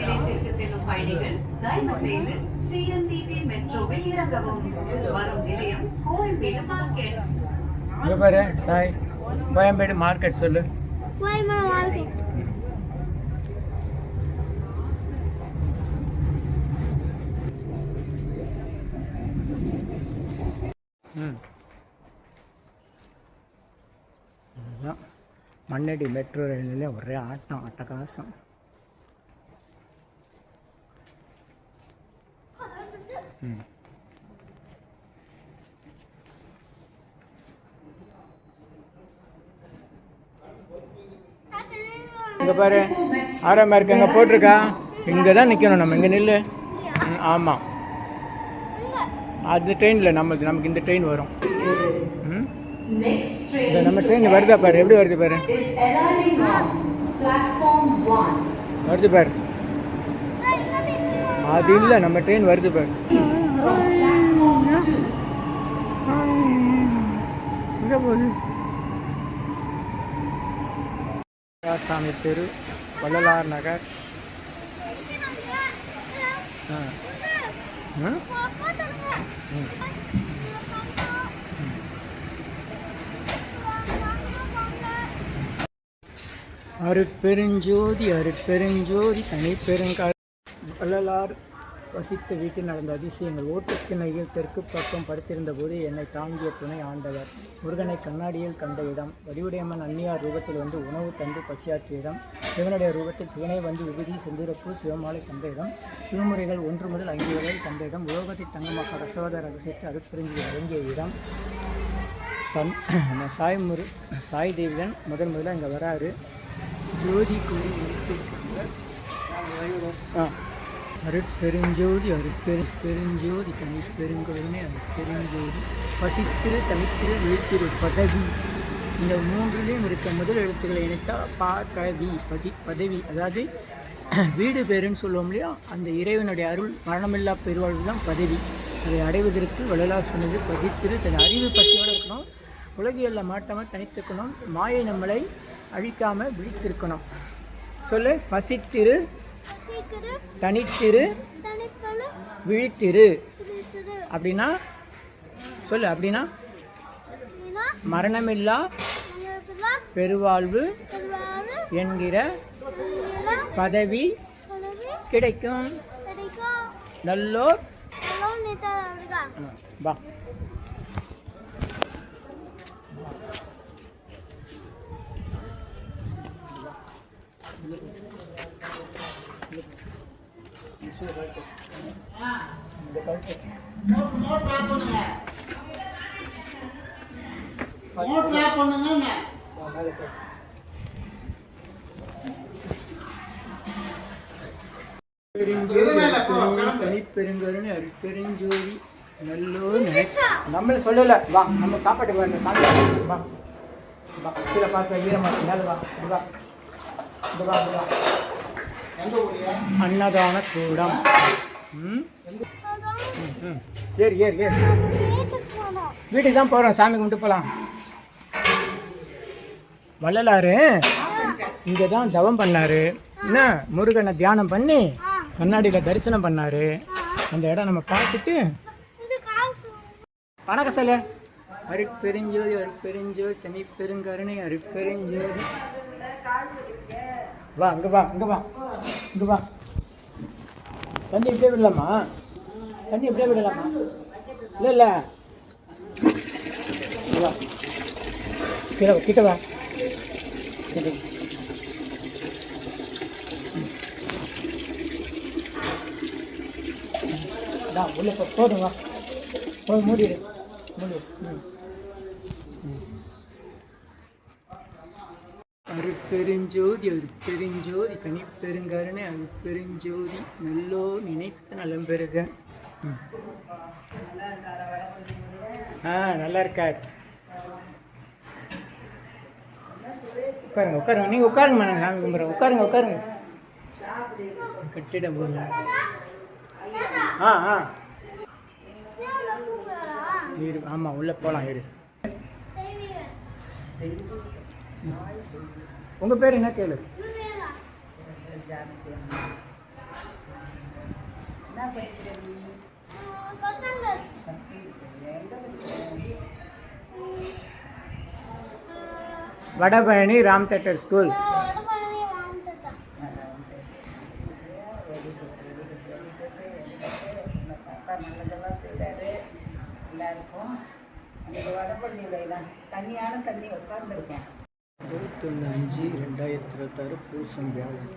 நிலையத்திற்கு செல்லும் பயணிகள் தயவு செய்து சிஎம்பிடி மெட்ரோவில் இறங்கவும். வரும் நிலையம் கோயம்பேடு மார்க்கெட். சாய் கோயம்பேடு மார்க்கெட் சொல்லு. மண்ணடி மெட்ரோ ரயிலில் ஒரே ஆட்டம் அட்டகாசம். இங்கே பாரு ஆறாம் இருக்கு அங்கே போட்டிருக்கா. இங்கே தான் நிற்கணும் நம்ம. இங்கே நில்லு. ஆமாம், அது ட்ரெயினில் நமக்கு இந்த ட்ரெயின் வரும். இந்த நம்ம ட்ரெயின் வருதா பாரு, எப்படி வருது பாரு, வருது பாரு. அது இல்லை, நம்ம ட்ரெயின் வருது பாரு. சாமி தெரு, வள்ளலார் நகர். அருட்பெருஞ்சோதி அருட்பெருஞ்சோதி தனிப்பெருங்கால். வள்ளலார் வசித்த வீட்டில் நடந்த அதிசயங்கள். ஓட்டுக்கிணையில் தெற்கு பக்கம் படுத்திருந்த போது என்னை தாங்கிய துணை ஆண்டவர். முருகனை கண்ணாடியில் கண்ட இடம். வடிவுடையம்மன் அந்நியார் ரூபத்தில் வந்து உணவு தந்து பசியாற்றிய இடம். சிவனுடைய ரூபத்தில் சிவனை வந்து விபூதி செந்தூரப்பூ சிவமாலை கண்ட இடம். திருமுறைகள் 1 முதல் 5 வரை கண்ட இடம். உலோகத்தில் தங்கமாக ரசவாத ரகசியத்தை அருட்பெருஞ்சி இறங்கிய இடம். சாய் தேவியன் முதல்ல இங்கே வராரு. ஜோதி கூறி அருட்பெருஞ்சோதி அருட்பெருஞ்சோதி தனிப்பெருங்கருணை அருட்பெருஞ்சோதி பசித்திரு தனித்திரு விழித்திரு பதவி. இந்த 3லையும் இருக்க முதல் எழுத்துக்களை இணைத்தால் பதவி. பதவி அதாவது வீடு பேருன்னு சொல்லுவோம் இல்லையா, அந்த இறைவனுடைய அருள் மரணமில்லா பெருவாழ்வு தான் பதவி. அதை அடைவதற்கு வள்ளலார் சொன்னது பசித்திரு தன் அறிவு பசியோடு இருக்கணும், உலகியல்ல மாட்டாமல் தனித்திருக்கணும், மாயை நம்மளை அழிக்காமல் விழித்திருக்கணும். சொல்லு. பசித்திரு தனித்திரு விழித்திரு. அப்படின்னா சொல்லு. அப்படின்னா மரணமில்லா பெருவாழ்வு என்கிற பதவி கிடைக்கும். நல்லோர் வா. தனிப்பெருங்கருணை அருட்பெருஞ்சோதி நல்லோர். நம்மள சொல்லல. வா, நம்ம சாப்பாட்டு வா. வா, கீழே பார்க்க ஈரமாக மேலே வா. அன்னதான கூடம். ஏறு ஏறு ஏறு. வீட்டுக்கு தான் போகிறோம், சாமி கும்பிட்டு போகலாம். வள்ளலார் இங்கே தான் தவம் பண்ணார். என்ன, முருகனை தியானம் பண்ணி கண்ணாடியில் தரிசனம் பண்ணார். அந்த இடம் நம்ம பார்த்துட்டு வணக்கம் சொல்ல. அருட்பெருஞ்சோதி அருட்பெருஞ்சோதி தனிப்பெருங்கருணை அருட்பெருஞ்சோதி. வா, இங்கே வா, இங்கே வா, இங்கே வா. தண்ணி இப்படியே விடலாமா? தண்ணி இப்படியே விடலாமா? இல்லை இல்லை, வா, கிட்ட வா. உள்ள போதும். வா, போதும். மூடிடு. அருட்பெருஞ்சோதி அருட்பெருஞ்சோதி தனிப்பெருங்கருணை அருட்பெருஞ்சோதி நல்லோ நினைத்த நலம் பெறுக. நல்லா இருக்கார். உட்காருங்க உட்காருங்க நீங்கள் உட்காருங்க நான் சாமி கும்பிட்றேன் உட்காருங்க உட்காருங்க கட்டிட போதும் ஆ இரு ஆமாம் உள்ளே போகலாம் இரு உங்கள் பேர் என்ன கேளு வடபழனி ராம் தேட்டர் ஸ்கூல் எல்லாருக்கும் அந்த வடபழனியில் தண்ணியான தண்ணி உட்காந்துருக்கேன் 21/5/2026 பூசம் வியாழன்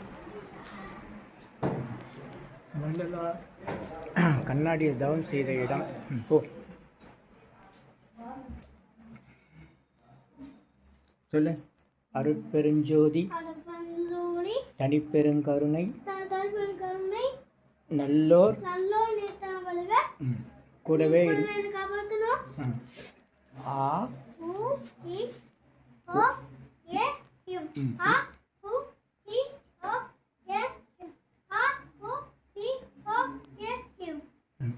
வள்ளலார் கண்ணாடியில் தவம் செய்த இடம் போ சொல்லு அருட்பெருஞ்சோதி தனிப்பெருங்கருணை நல்லோர் கூடவே ஆ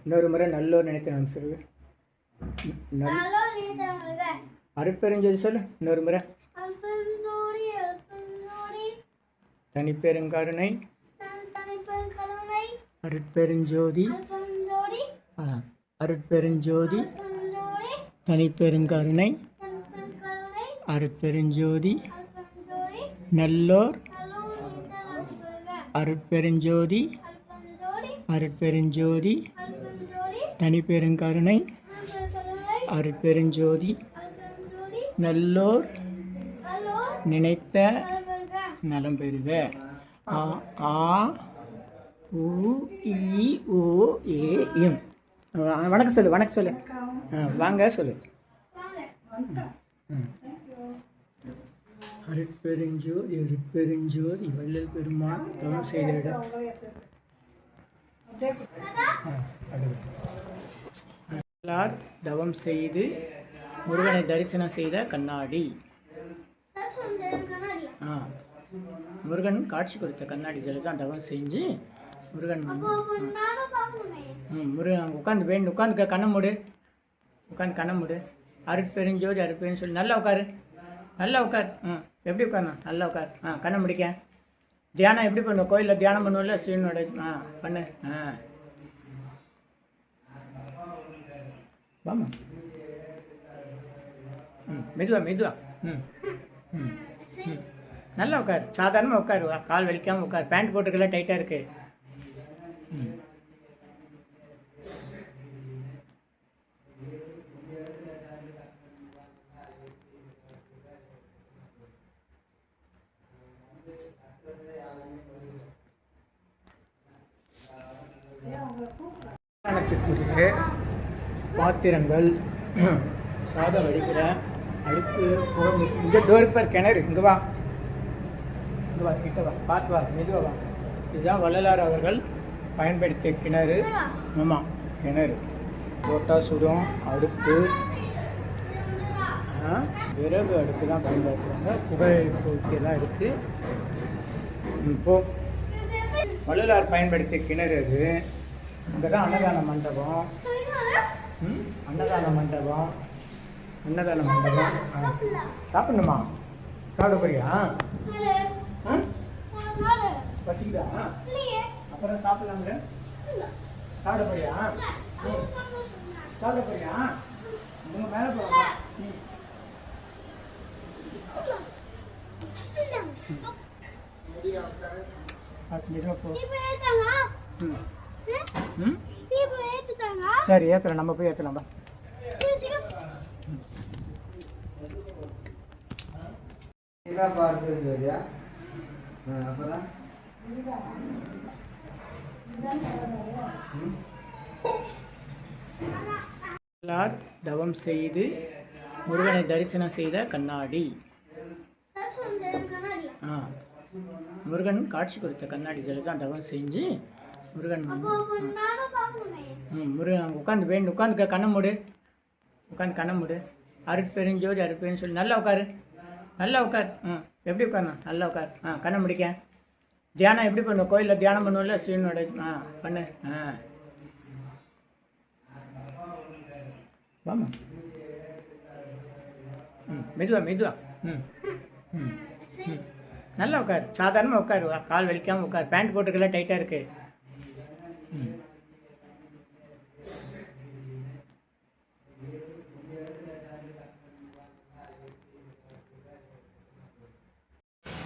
இன்னொரு முறை நல்லோர் நினைத்து நான் சொல்லுவேன் அருட்பெருஞ்சோதி சொல்லு இன்னொரு முறை தனிப்பெருங்கருணை அருட்பெருஞ்சோதி அருட்பெருஞ்சோதி தனிப்பெருங்கருணை அருட்பெருஞ்சோதி நல்லோர் அருட்பெருஞ்சோதி அருட்பெருஞ்சோதி தனிப்பெருங்கருணை அருட்பெருஞ்சோதி நல்லோர் நினைத்த நலம் பெறுக ஆ ஆ உ இ ஓ ஏ எம் வணக்கம் சொல்லு வணக்கம் சொல்லு வாங்க சொல்லு அருட்பெருஞ்சோதி அருட்பெருஞ்சோதி வள்ளல் பெருமான் தவம் செய்த இடம் வள்ளலார் தவம் செய்து முருகனை தரிசனம் செய்த கண்ணாடி முருகன் காட்சி கொடுத்த கண்ணாடி இதில் தான் தவம் செஞ்சு முருகன் முருகன் அங்கே உட்காந்து வேண்டு உட்காந்து கண்ணை மூடு உட்காந்து கண்ணை மூடு அருட்பெருஞ்சோதி அருட்பெருன்னு சொல்லி நல்லா உட்காரு நல்லா உட்கார் எப்படி உட்காரணும் நல்லா உட்கார் கண்ணை முடிக்க தியானம் எப்படி பண்ணுவோம் கோயிலில் தியானம் பண்ணுவோம்ல ஸ்ரீனோட பண்ணு வாமா மெதுவா மெதுவா நல்லா உட்கார் சாதாரணமாக உட்காரு கால் வலிக்காமல் உட்கார் பேண்ட் போட்டுக்கெல்லாம் டைட்டாக இருக்கு த்துக்குரிய பாத்திரங்கள் சாதம் வடிக்கிற அடுப்பு இந்த டோர்பர் கிணறு இங்கே வா கிட்ட வா பார்த்து வா மெதுவா வா இதுதான் வள்ளலார் அவர்கள் பயன்படுத்திய கிணறு ஆமாம் கிணறு போட்டால் சுடும் அடுப்பு விறகு அடுப்பு தான் பயன்படுத்துகிறாங்க புகை பொருட்கெல்லாம் இருக்குது இப்போ வள்ளலார் பயன்படுத்திய கிணறு அது இங்கே தான் அன்னதான மண்டபம் அன்னதான மண்டபம் சாப்பிடணுமா சாப்பிட போறியா பசிக்குதா அப்புறம் சாப்பிடலாங்க சாப்பிட போறியா சாப்பிட போறியா உங்க மேலே போகலாம் சரி ஏற்றலாம் நம்ம போய் ஏற்றலாம்பா தவம் செய்து முருகனை தரிசனம் செய்த கண்ணாடி முருகன் காட்சி கொடுத்த கண்ணாடி இதில் தான் தவம் செஞ்சு முருகன் முருகன் அங்கே உட்காந்து வேண்டு உட்காந்து கண்ணை மூடு உட்காந்து கண்ணை மூடு அருட்பெருஞ்சோதி அருட்பெருன்னு சொல்லி நல்லா உட்காரு நல்லா உட்கார் எப்படி உட்காரணும்? நல்லா உட்கார். கண்ணை முடிக்க. தியானம் எப்படி பண்ணுவோம்? கோயிலில் தியானம் பண்ணுவோம்ல, ஸ்ரீனோட. பண்ணு. வாமா. மெதுவா. நல்லா உட்கார். சாதாரணமாக உட்காரு. கால் வலிக்காமல் உட்கார். பேண்ட் போட்டுக்கல, டைட்டாக இருக்கு.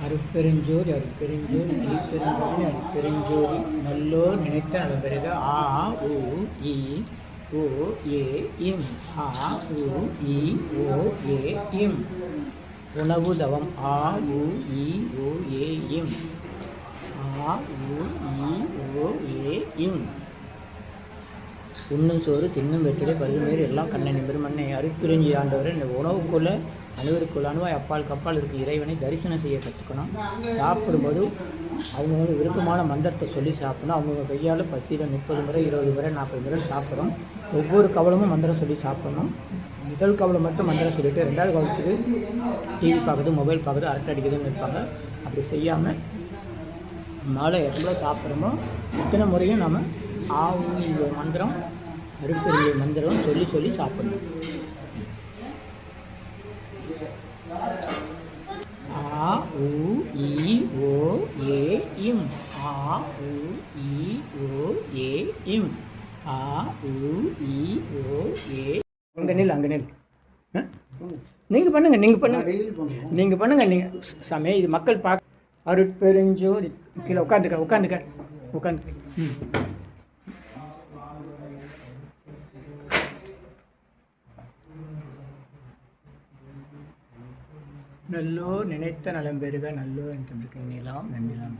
அருட்பெருஞ்சோதி அருட்பெருஞ்சோதி ஈஸ்வரன் அருட்பெருஞ்சோதி நல்லோர் நினைத்த நலம்பெறுக. ஆ உ இ ஓ ஏ இம். ஆ உ இ ஓ ஏ இம். உணவு தவம். ஆ உ இ ஓ ஏ இம். ஆ உ இ ஓ ஏ இம். உண்ணும் சோறு தின்னும் வெற்றிலை பல்லுமேறு எல்லாம் கண்ணனை பெருமண்ணை அருட்பெருஞ்சி ஆண்டவர் இந்த உணவுக்குள்ளே அனைவருக்குள்ள அணுவாய் அப்பால் கப்பால் இருக்க இறைவனை தரிசனம் செய்ய கற்றுக்கணும். சாப்பிடும்போது அவங்கவுங்க விருப்பமான மந்திரத்தை சொல்லி சாப்பிடணும். அவங்கவுங்க கையால் பசியில் 30 முறை 20 முறை 40 முறை சாப்பிட்றோம். ஒவ்வொரு கவலமும் மந்திரம் சொல்லி சாப்பிடணும். முதல் கவலை மட்டும் மந்திரம் சொல்லிவிட்டு 2வது கவலத்துக்கு டிவி பார்க்குறது, மொபைல் பார்க்குறது, அரட்டை அடிக்குதுன்னு இருப்பாங்க. அப்படி செய்யாமல் நாளை எவ்வளோ சாப்பிட்றோமோ இத்தனை முறையும் நம்ம ஆவுங்கிற மந்திரம் அருட்பெருஞ்சோதி மந்திரம் சொல்லி சாப்பிடணும். ஆ உ இ ஓ ஏ இம். ஆ உ இ ஓ ஏ இம். ஆ உ இ ஓ ஏ. அங்கே நில். நீங்கள் பண்ணுங்க. சாமி இது மக்கள் பார்க்க. அருட்பெருஞ்சோதி. கீழே உட்காந்துக்க. நல்லோ நினைத்த நலம் பெறுக. நல்லோ என்று நிலாம் நன்னிலாம்.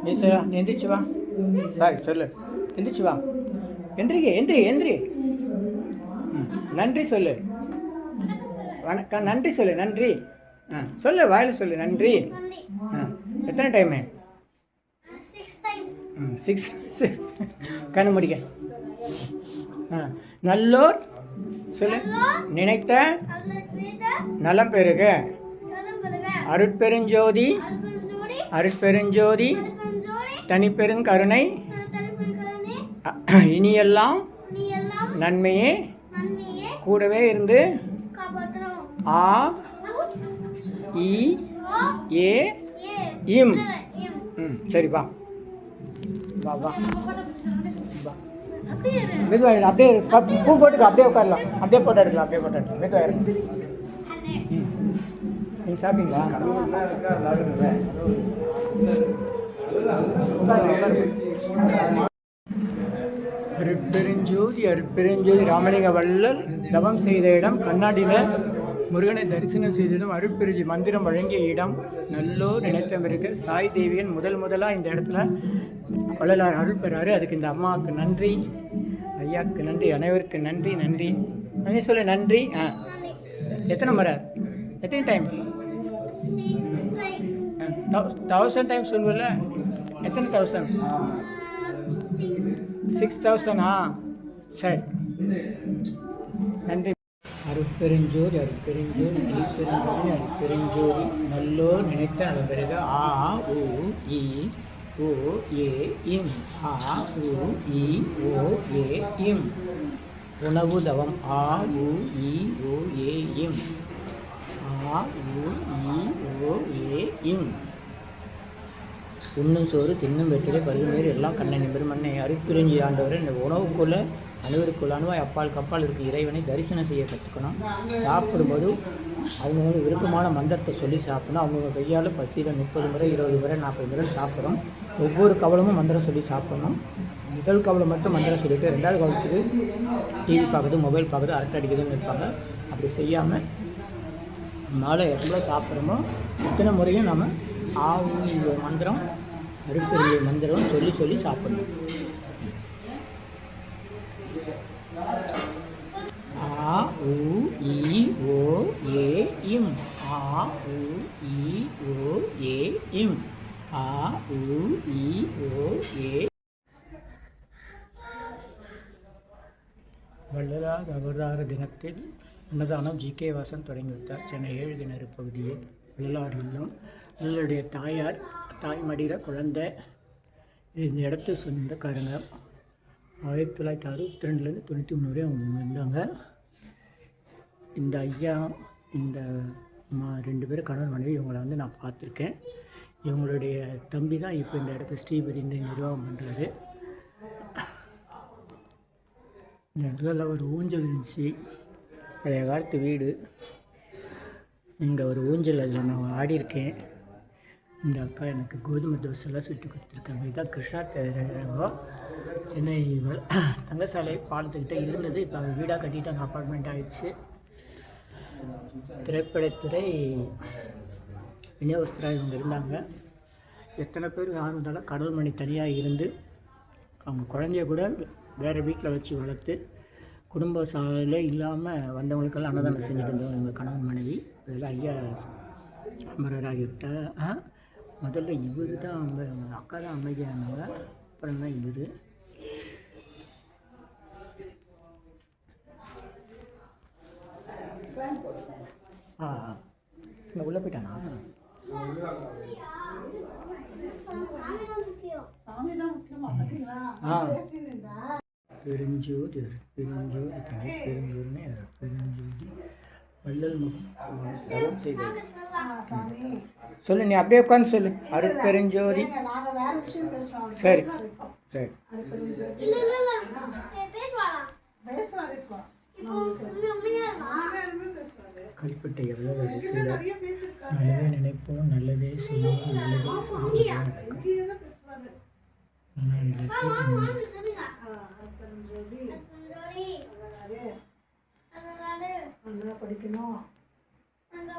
ஈஸ்வரா, நீ எந்திரிச்சு வா. சாரி சொல்லு. எந்திரிச்சு வா. எந்திரி. நன்றி சொல்லு. வணக்கம். நன்றி சொல்லு. நன்றி சொல்லு. வாயில் சொல்லு. நன்றி. எத்தனை டைமு? 6. கண்ணு முடிக்க. நல்லோர் சொல்லு. நினைத்த நலம் பெறுக. அருட்பெருஞ்சோதி தனிப்பெருங்கருணை இனியெல்லாம் நன்மையே கூடவே இருந்து ஆ இ ஏ இம். சரிப்பா. வா. மெதுவாக அப்படியே பூ போட்டுக்க. அப்படியே உட்காரலாம். அப்படியே போட்டோ எடுக்கலாம். மெதுவாக நீங்கள் சாப்பிட்டீங்களா? அருட்பெருஞ்சோதி ராமலிங்க வள்ளல் தவம் செய்த இடம், கண்ணாடியில் முருகனை தரிசனம் செய்த இடம், அருட்பெருஞ்சி மந்திரம் வழங்கிய இடம், நல்லோர் நினைத்த பிறகு சாய் தேவியன் முதலாக இந்த இடத்துல வள்ளலார் அருள் பெறாரு. அதுக்கு இந்த அம்மாவுக்கு நன்றி, ஐயாவுக்கு நன்றி, அனைவருக்கு நன்றி. சொல்லு. நன்றி. எத்தனை முறை? எத்தனை டைம்? 1000 டைம்ஸ் சொல்லுவல. எத்தனை 1000? 6000. சரி, நன்றி. அருட்பெருஞ்சோதி ஈஸ்வரன் அருட்பெருஞ்சோதி நல்லோர் நினைத்த நலம்பெறுக. ஆ உ இ ஓ ஏ இம். ஆ உ இ ஓ ஏ இம். உணவு தவம். ஆ உ இ ஓ ஏ இம். ஆ உ இ ஓ ஏ இம். உண்ணும் சோறு தின்னும் வெற்றிலை பல்லுமேறு எல்லாம் கண்ணனை பெருமண்ணை அருட்பெருஞ்சி ஆண்டவர் இந்த உணவுக்குள்ளே அனைவருக்குள்ள அணுவாய் அப்பால் கப்பால் இருக்க இறைவனை தரிசனம் செய்ய கற்றுக்கணும். சாப்பிடும்போது அவங்கவுங்க விருப்பமான மந்திரத்தை சொல்லி சாப்பிடணும். அவங்கவுங்க கையால் பசியில் 30 முறை 20 முறை 40 முறை சாப்பிட்றோம். ஒவ்வொரு கவலமும் மந்திரம் சொல்லி சாப்பிடணும். முதல் கவலை மட்டும் மந்திரம் சொல்லிவிட்டு 2வது கவலத்துக்கு டிவி பார்க்குறது, மொபைல் பார்க்குறது, அரட்டை அடிக்குதுன்னு இருப்பாங்க. அப்படி செய்யாமல் நம்மளால் எவ்வளோ சாப்பிட்றோமோ இத்தனை முறையும் நம்ம ஆவி மந்திரம் அருட்பெருஞ்சோதி மந்திரம் சொல்லி சொல்லி சாப்பிடணும். ஆ உ இ ஓ ஏ இம். ஆ உ இ ஓ ஏ இம். ஆ உ இ ஓ ஏ. வள்ளலார் அவதார தினத்தில் அன்னதானம் ஜி.கே. வாசன் தொடங்கி வைத்தார். சென்னை 7 கிணறு பகுதியில் வள்ளலார் இல்லம். வள்ளலுடைய தாயார் தாய் மடியில் குழந்தை. இந்த இடத்து சொந்தக்காரங்க 1962லேருந்து 93 வரை அவங்க இருந்தாங்க. இந்த ஐயா இந்த 2 பேரும் கணவன் மனைவி இவங்களை வந்து நான் பார்த்துருக்கேன். இவங்களுடைய தம்பி தான் இப்போ இந்த இடத்த ஸ்ரீபதிந்து நிர்வாகம் பண்ணுறாரு. இந்த இடத்துல ஒரு ஊஞ்சல் இருந்துச்சு, பழைய காலத்து வீடு. இங்கே ஒரு ஊஞ்சல் அதில் நான் ஆடியிருக்கேன். இந்த அக்கா எனக்கு கோதுமை தோசைலாம் சுட்டு கொடுத்துருக்காங்க. இதுதான் கிருஷ்ணா தேரகம். சென்னை தங்கசாலை பாலத்துக்கிட்ட இருந்தது. இப்போ வீடாக கட்டிட்டாங்க, அப்பார்ட்மெண்ட் ஆகிடுச்சு. திரைப்படத்துறை விநியோகஸ்தராக இவங்க இருந்தாங்க. எத்தனை பேர் யார் இருந்தாலும் கடவுள் மணி தனியாக இருந்து அவங்க குழந்தைய கூட வேறு வீட்டில் வச்சு வளர்த்து குடும்ப சாலையில் இல்லாமல் வந்தவங்களுக்கெல்லாம் அன்னதானம் செஞ்சுட்டு இருந்தவங்க எங்கள் கணவன் மனைவி. அதில் ஐயா அமரராகிவிட்ட முதல்ல இவர் தான் அக்கா தான் அமைதியானாங்க, அப்புறம் தான் இவர். இங்கே உள்ளே போயிட்டானா? பெருஞ்சோதி பெருஞ்சோதி தனி பெருஞ்சோதினே பெருஞ்சோதி வள்ளல் முகம் செய்தது. சொல்லு, நீ அப்படியே உட்காந்து சொல்லு. அருட்பெருஞ்சோதி. சரி சரி. கல்பட்டை எவ்வளோ நல்லதே நினைப்போம், நல்லதே சொல்லுவோம், நல்லதே சொல்லுவோம். நல்லா படிக்கணும், நல்லா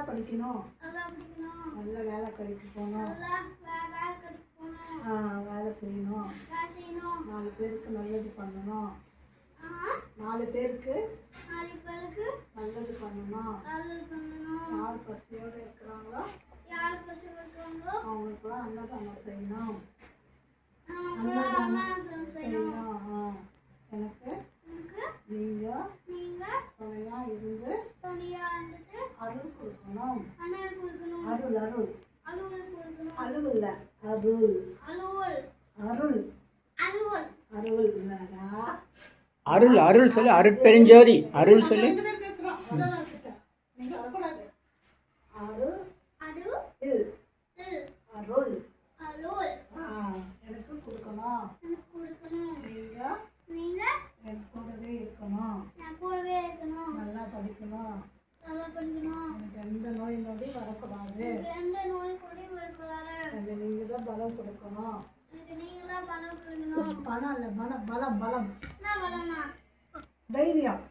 படிக்கணும், நல்ல வேலை கிடைக்க போகணும், வேலை செய்யணும், 4 பேருக்கு நல்லது பண்ணணும், 4 பேருக்கு நல்லது பண்ணணும். யார் பசியோடு இருக்கிறாங்களோ அவங்களுக்குலாம் அன்னதானம் செய்யணும், அன்னதானம் செய்யணும். எனக்கு நீங்கள் துணையாக இருந்து அருள் கொடுக்கணும். அருள் அருள் அருள் இல்லை அருள் அருள் அருள் இல்லைடா. அருள் அருள் சொல்லு. அருட்பெருஞ்சோதி அருள் சொல்லு. நீங்கள் வரக்கூடாது. அருள் அருள் எனக்கு கொடுக்கணும். நீங்கள் என் கூடவே இருக்கணும். நல்லா படிக்கணும். எனக்கு எந்த நோய் நொடி வரக்கூடாது. எனக்கு நீங்கள் தான் பலம் கொடுக்கணும். பணம் இல்லை, பலம் பலம் தைரியம்.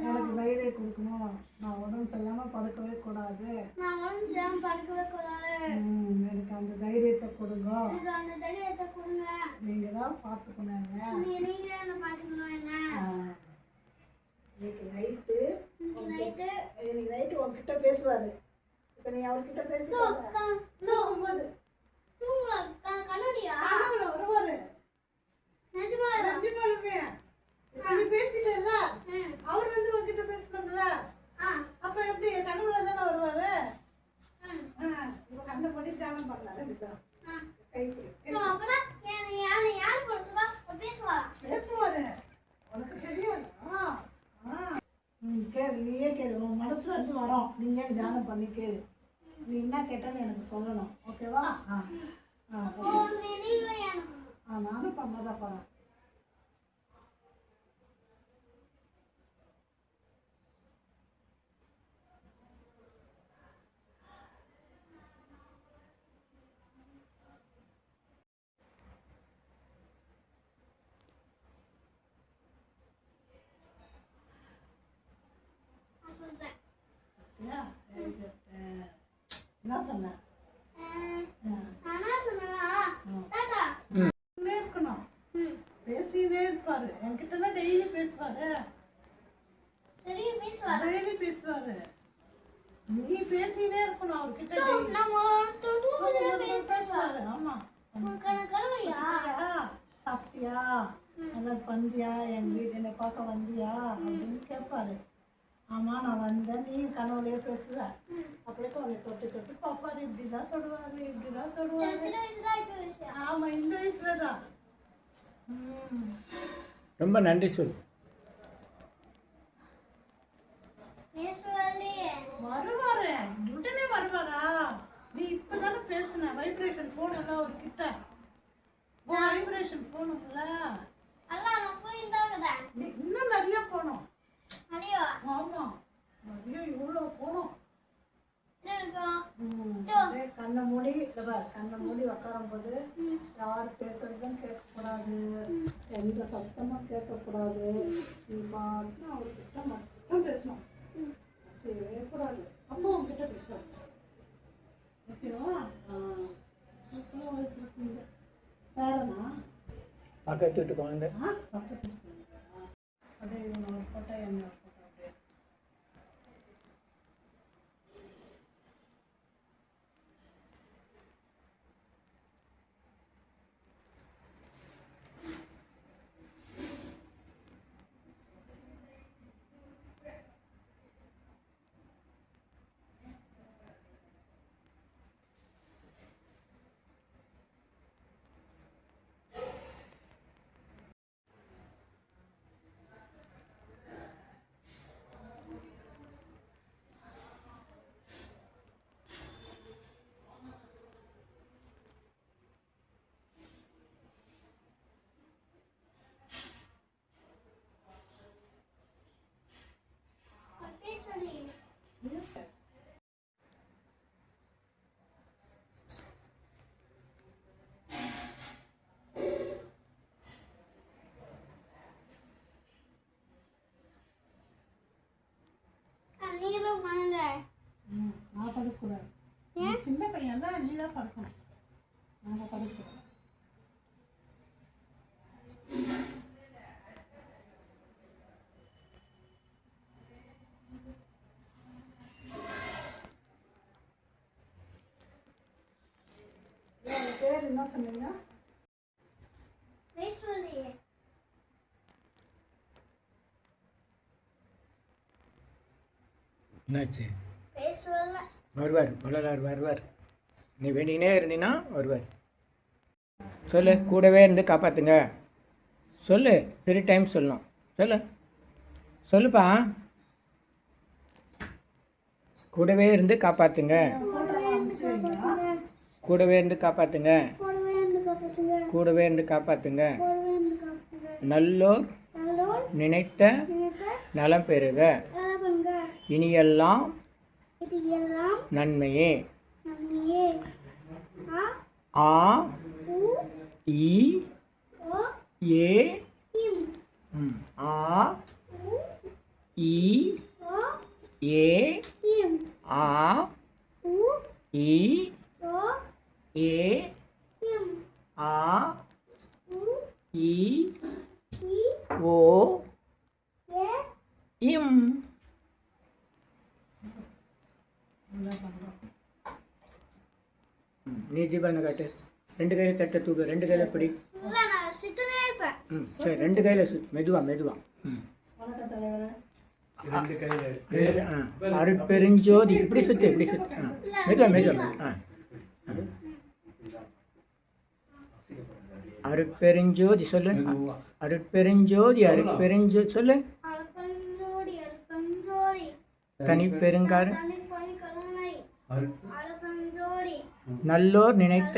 எனக்கு தைரியம் கொடுக்கணும். நான் உடம்பு சரியில்லாமல் படுக்கவே கூடாது. எனக்கு அந்த தைரியத்தை கொடுங்க. நீங்கள் தான் பார்த்துக்கணும். இன்னைக்கு நைட்டு உங்ககிட்ட பேசுவார். இப்போ நீ அவர்கிட்ட பேசும்போது வருவாரு. நீ பேசிட்டல, அவர் வந்து உங்ககிட்ட பேசணும்ல. அப்ப எப்படி கனவுல தானே வருவாரு. இப்ப கண்ணை படி தியானம் பண்ணாரு. பேசுவாரு. உனக்கு தெரியும். கேளு, நீயே கேளு. உன் மனசுல வந்து வரும். நீயே தியானம் பண்ணி கேளு. நீ என்ன கேட்டாலும் எனக்கு சொல்லணும். ஓகேவா? நானும் பண்ணதான் போறேன். சொல்றேன். என்ன சொன்னேன் இருக்கணும், பேசினே இருப்பாரு. என்கிட்ட தான் டெய்லி பேசுவாரு. டெய்லி பேசுவாரு. நீ பேசினே இருக்கணும் அவர்கிட்ட. பேசுவாரு. ஆமா, சாப்பிட்டியா, நல்லா வந்தியா, எங்க வீட்டு என்னை பார்க்க வந்தியா அப்படின்னு கேட்பாரு. ஆமா நான் வந்தேன், நீ கனவுலயே பேசுவ. அப்படியே அவனை தொட்டு தொட்டு பார்ப்பாரு. இப்படிதான் தொடுவாரு, இப்படிதான் தொடுவாரு. ஆமா, இந்த வயசுலதான். ரொம்ப நன்றி சொல். வருவாரு, உடனே வருவாரா? நீ இப்பதானே பேசுன, வைப்ரேஷன் போனல ஒரு கிட்ட. வைப்ரேஷன் போகணும்ல, நீ இன்னும் நிறைய போகணும். ஆமா, நிறைய இவ்வளவு போகணும். கண்ணை மூடி கண்ணை மூடி உட்காரும் போது யார் பேசுறதும் கேட்கக்கூடாது, எந்த சத்தமும் கேட்கக்கூடாது. நீ பாட்டு அவர்கிட்ட மட்டும் பேசணும், செய்யக்கூடாது. அப்போ உங்ககிட்ட பேசுவாங்க. ஓகேவா? வேறண்ணா பக்கத்து வீட்டு குழந்தை. பக்கத்து அப்படியே ஒரு ஃபோட்டோ, என்ன ஃபோட்டோ அப்படியே. நான் படுக்கக்கூடாது. சின்ன பையன் தான், நீ தான் படுக்கணும். நாங்கள் படுக்கக்கூடாது. பேர் என்ன சொன்னீங்க? என்னாச்சு? வருவார், வருவார். நீ வேண்டினே இருந்தீன்னா வருவார். சொல்லு, கூடவே இருந்து காப்பாற்றுங்க. சொல்லு, 3 டைம்ஸ் சொல்லணும். சொல்லுப்பா. கூடவே இருந்து காப்பாற்றுங்க, கூடவே இருந்து காப்பாற்றுங்க, கூடவே இருந்து காப்பாற்றுங்க. நல்லோர் நினைத்த நலம் பெறுக, இனியெல்லாம் நன்மையே. ஆ இ ஏ ஆ இ ஏ ஆ இ ஏ ஆ இ ஓ இம். நீ தீபாவளி காட்டு. 2 கையில் தட்ட தூக்கு, 2 கையில் பிடி. சரி, 2 கையில் மெதுவா. அருட்பெருஞ்சோதி. இப்படி சுத்து. மெதுவா. அருட்பெருஞ்சோதி சொல்லு. அருட்பெருஞ்சோதி சொல்லு. தனிப்பெருங்காரு நல்லோர் நினைத்த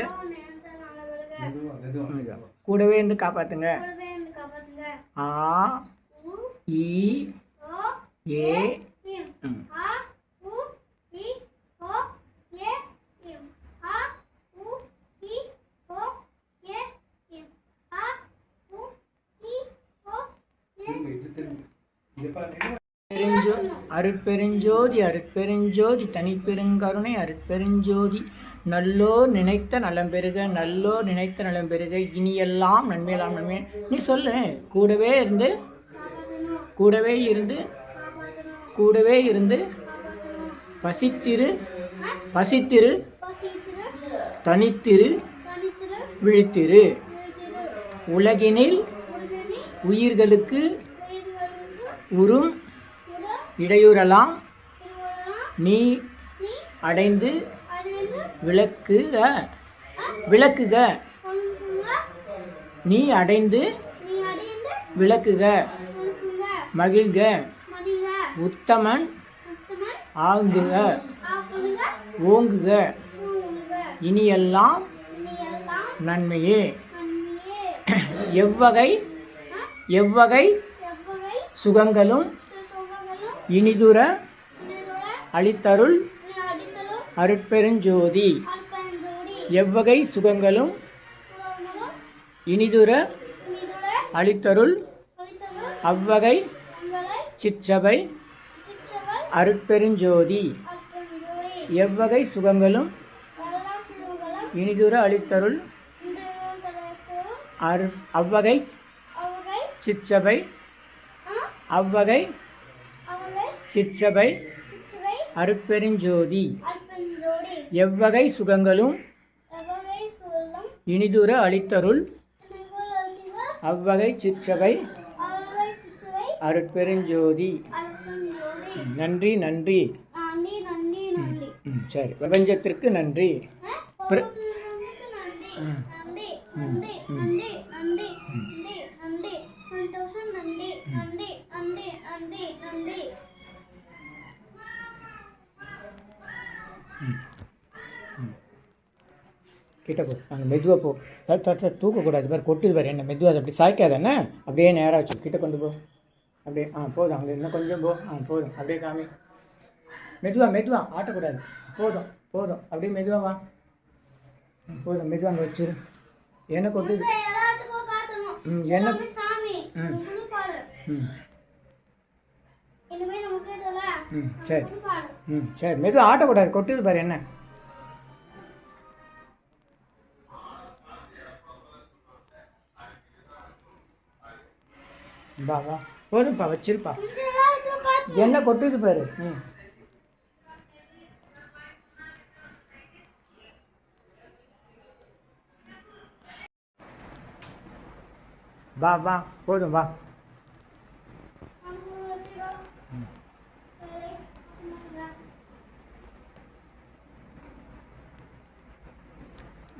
கூடவே இருந்து காப்பாத்துங்க. ஆ இ ஏ அருட்பெருஞ்சோதி அருட்பெருஞ்சோதி தனிப்பெருங்கருணை அருட்பெருஞ்சோதி நல்லோர் நினைத்த நலம் பெறுக நல்லோர் நினைத்த நலம் பெறுக இனியெல்லாம் நன்மையெல்லாம் நன்மை. நீ சொல்லு. கூடவே இருந்து கூடவே இருந்து கூடவே இருந்து பசித்திரு பசித்திரு தனித்திரு விழித்திரு. உலகினில் உயிர்களுக்கு உறும் இடையூறலாம் நீ அடைந்து விளக்குக விளக்குக. நீ அடைந்து விளக்குக மகிழ்க உத்தமன் ஆங்குக ஓங்குக இனியெல்லாம் நன்மையே. எவ்வகை எவ்வகை சுகங்களும் இனிதுர அளித்தருள் அருட்பெருஞ்சோதி. எவ்வகை சுகங்களும் இனிதுர அளித்தருள் அவ்வகை சிற்றபை அருட்பெருஞ்சோதி. எவ்வகை சுகங்களும் இனிதுர அளித்தருள் அவ்வகை சிற்றபை அவ்வகை சிற்றபை அருட்பெருஞ்சோதி. எவ்வகை சுகங்களும் இனிதுர அளித்தருள் அவ்வகை சிற்றபை அருட்பெருஞ்சோதி. நன்றி நன்றி. சரி, பிரபஞ்சத்திற்கு நன்றி. கிட்ட போ, அங்கே மெதுவாக போ. தூக்கக்கூடாது பாரு, கொட்டுது பாரு. என்ன மெதுவாக அது அப்படி சாய்க்காதானே, அப்படியே நேராக வச்சு கிட்ட கொண்டு போ. அப்படியே போதும். அங்கே இன்னும் கொஞ்சம் போ. போதும். அப்படியே காமி. மெதுவாக ஆட்டக்கூடாது. போதும் போதும். அப்படியே மெதுவாக வா. போதும். மெதுவாக அங்கே வச்சிரு. என்ன கொட்டுது? என்ன? சரி. சரி, மெதுவாக ஆட்டக்கூடாது. கொட்டுது பாரு. என்ன? வா வா. போதும்ப்பா, வச்சிருப்பா. என்ன கொட்டுது பாரு. வா வா. போதும் வா.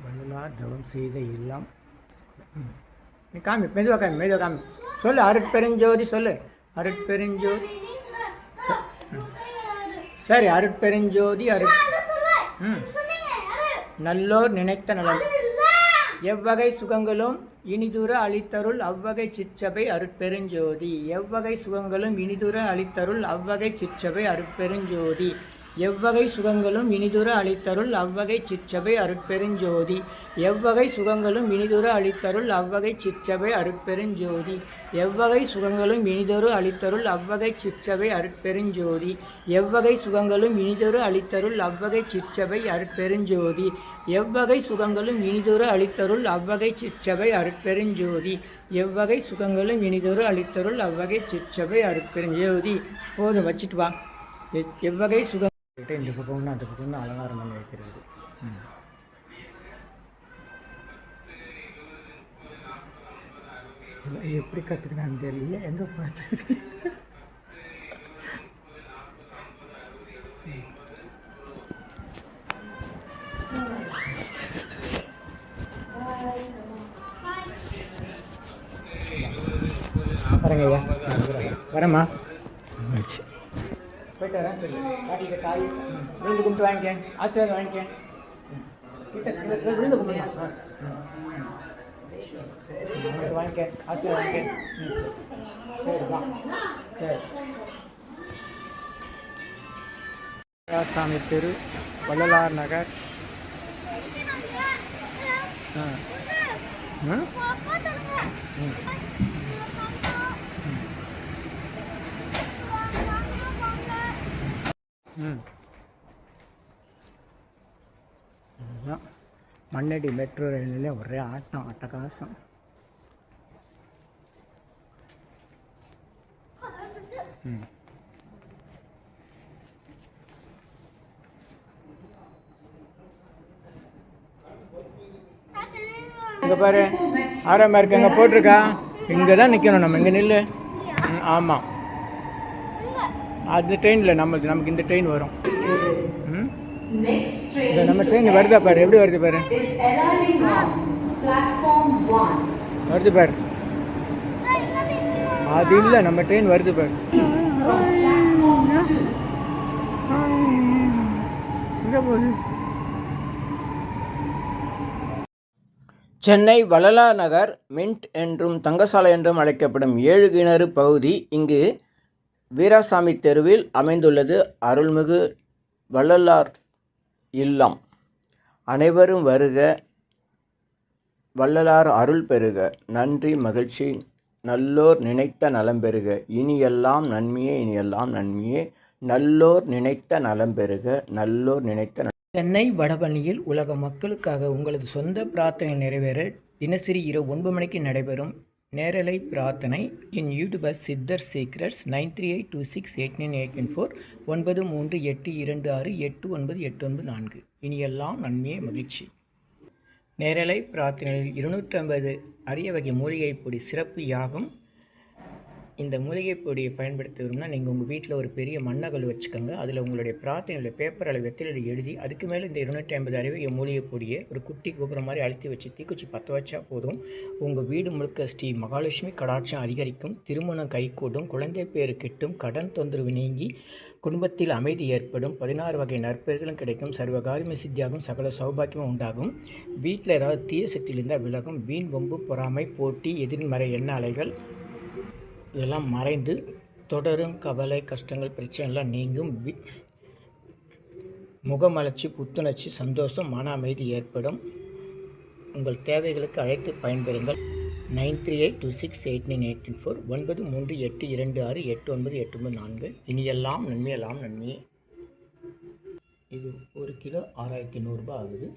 வள்ளலார் தவம் செய்த இல்லம். நீ காமி, மெதுவாக காமி. சொல்லு. அருட்பெருஞ்சோதி சொல்லு. அருட்பெருஞ்சோதி. சரி, அருட்பெருஞ்சோதி நல்லோர் நினைத்த நலம். எவ்வகை சுகங்களும் இனிதுர அளித்தருள் அவ்வகை சிற்றபை அருட்பெருஞ்சோதி. எவ்வகை சுகங்களும் இனிதுர அளித்தருள் அவ்வகை சிற்றபை அருட்பெருஞ்சோதி. எவ்வகை சுகங்களும் இனிதுர அளித்தருள் அவ்வகை சிற்றபை அருட்பெருஞ்சோதி. எவ்வகை சுகங்களும் இனிதுர அளித்தருள் அவ்வகை சிற்றபை அருட்பெருஞ்சோதி. எவ்வகை சுகங்களும் இனிதொரு அளித்தருள் அவ்வகை சிற்றபை அருட்பெருஞ்சோதி. எவ்வகை சுகங்களும் இனிதொரு அளித்தருள் அவ்வகை சிற்றபை அருட்பெருஞ்சோதி. எவ்வகை சுகங்களும் இனிதொரு அளித்தருள் அவ்வகை சிற்றபை அருட்பெருஞ்சோதி. எவ்வகை சுகங்களும் இனிதொரு அளித்தருள் அவ்வகை சிற்றபை அருட்பெருஞ்சோதி. போதும், வச்சுட்டு வா. எவ்வகை சுகம் இந்த பக்கம்னு அந்த பக்கம்னு அலங்காரம் பண்ணி வைக்கிறது. எப்படி கற்றுக்கினான்னு தெரியல, எங்கே பார்த்து. வரங்க ஐயா, வரேம்மா. வச்சு போயிட்டு வரேன் சொல்லி பாட்டிகிட்ட காய் விழுந்து கும்பிட்டு வாங்கிக்க, ஆசீர்வாதம் வாங்கிக்க. விழுந்து கும்பிடுமா சார்? வாங்கிக்க, ஆசீர்வாதம் வாங்கிக்க. சரி வா. சரி. சாமி தெரு, வள்ளலார் நகர். அதுதான் மண்ணடி மெட்ரோ ரயிலில் ஒரே ஆட்டம் அட்டகாசம். இங்கே பாரு, 6ஆம் மார்க் அங்கே போட்டிருக்கா. இங்கே தான் நிற்கணும் நம்ம. இங்கே நில்லு. ஆமாம், அது ட்ரெயினில் நமக்கு இந்த ட்ரெயின் வரும். இந்த நம்ம ட்ரெயின் வருதா பாரு, எப்படி வருது பாரு, வருது பாரு. அது இல்லை, நம்ம ட்ரெயின் வருது பாரு. சென்னை வள்ளலார் நகர் மின்ட் என்றும் தங்கசாலை என்றும் அழைக்கப்படும் 7 கிணறு பகுதி இங்கு வீராசாமி தெருவில் அமைந்துள்ளது அருள்மிகு வள்ளலார் இல்லம். அனைவரும் வருக, வள்ளலார் அருள் பெறுக. நன்றி, மகிழ்ச்சி. நல்லோர் நினைத்த நலம் பெறுக. இனியெல்லாம் நன்மையே, இனியெல்லாம் நன்மையே. நல்லோர் நினைத்த நலம் பெறுக. நல்லோர் நினைத்த. சென்னை வடபழனியில் உலக மக்களுக்காக உங்களது சொந்த பிரார்த்தனை நிறைவேற தினசரி இரவு 9 மணிக்கு நடைபெறும் நேரலை பிரார்த்தனை இன் யூடியூபர் சித்தர் சீக்ரெட்ஸ் 9382689814 9382268984. இனியெல்லாம் நன்மையே, மகிழ்ச்சி. நேரலை பிரார்த்தனையில் 250 அரிய வகை மூலிகை பொடி சிறப்பு யாகம். இந்த மூலிகை பொடியை பயன்படுத்த விரும்பினா நீங்கள் உங்கள் வீட்டில் ஒரு பெரிய மண்ணகல் வச்சுக்கோங்க. அதில் உங்களுடைய பிரார்த்தனையில் பேப்பர் அளவு வெற்றிலை எழுதி அதுக்கு மேலே இந்த 250 அரிய வகை மூலிகை பொடியை ஒரு குட்டி கோபுரம் மாதிரி அழுத்தி வச்சு தீக்குச்சி பற்ற வச்சா போதும். உங்கள் வீடு முழுக்க ஸ்ரீ மகாலட்சுமி கடாட்சம் அதிகரிக்கும், திருமணம் கைகூடும், குழந்தை பேரு கிட்டும், கடன் தொந்தரவு நீங்கி குடும்பத்தில் அமைதி ஏற்படும், 16 வகை நற்பெயர்களும் கிடைக்கும், சர்வகாரியமே சித்தியாகும், சகல சௌபாக்கியமும் உண்டாகும். வீட்டில் ஏதாவது தீய சக்தியில் இருந்தால் விலகும். வீண் வம்பு பொறாமை போட்டி எதிர்மறை எண்ண அலைகள் இதெல்லாம் மறைந்து தொடரும் கவலை கஷ்டங்கள் பிரச்சனைலாம் நீங்கும். முகமலர்ச்சி, புத்துணர்ச்சி, சந்தோஷம், மன அமைதி ஏற்படும். உங்கள் தேவைகளுக்கு அழைத்து பயன்பெறுங்கள். 9382689814 9382268984. இனியெல்லாம் நன்மையெல்லாம் நன்மையே. இது 1 கிலோ 6500 ரூபாய் ஆகுது.